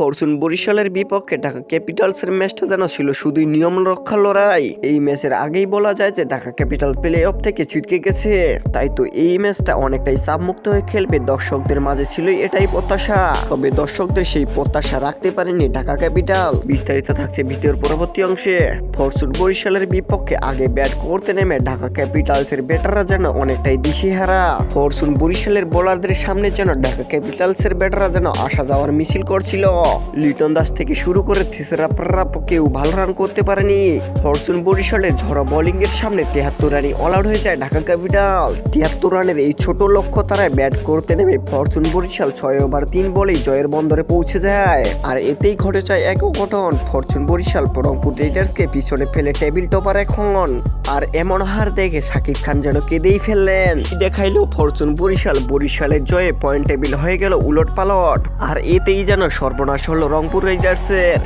Fortune বরিশালের বিপক্ষে ঢাকা ক্যাপিটালসের ম্যাচটা যেন ছিল শুধুই নিয়ম রক্ষার লড়াই। এই ম্যাচের আগেই বলা যায় যে ঢাকা ক্যাপিটাল প্লে অফ থেকে ছিটকে গেছে। তাই তো এই ম্যাচটা অনেকটাই চাপমুক্ত হয়ে খেলবে দর্শকদের মাঝে ছিল এটাই প্রত্যাশা। তবে দর্শকদের সেই প্রত্যাশা রাখতে পারেনি ঢাকা ক্যাপিটাল। বিস্তারিত থাকছে ভিডিওর পরবর্তী অংশে। ফরচুন বরিশালের বিপক্ষে আগে ব্যাট করতে নেমে ঢাকা ক্যাপিটালসের ব্যাটাররা যেন অনেকটাই দিশেহারা। ফরচুন বরিশালের বোলারদের সামনে যেন ঢাকা ক্যাপিটালসের ব্যাটাররা যেন আসা যাওয়ার মিছিল করছিল। লিটন দাস থেকে শুরু করে থিসারা প্রাপ্য কেউ ভালো রান করতে পারেনি। ফরচুন বরিশালের ঝড়া বোলিং এর সামনে 73 রানে অল আউট হয়ে যায় ঢাকা ক্যাপিটাল। 73 রানের এই ছোট লক্ষ্য তারায় ব্যাট করতে নেমে ফরচুন বরিশাল 6 ওভার 3 বলেই জয়ের বন্দরে পৌঁছে যায়। আর এতেই ঘটে যায় এক ঘটন, ফরচুন বরিশাল রংপুর রাইডার্সকে পিছনে ফেলে টেবিল টপার এখন। আর এমন হার দেখে সাকিব খান যেন কেঁদেই ফেললেন। দেখাইলো ফরচুন বরিশালের জয়ে পয়েন্ট টেবিল হয়ে গেল উলট পালট। আর এতেই যেন সর্বনাশ হলো রংপুর রাইডার্সের।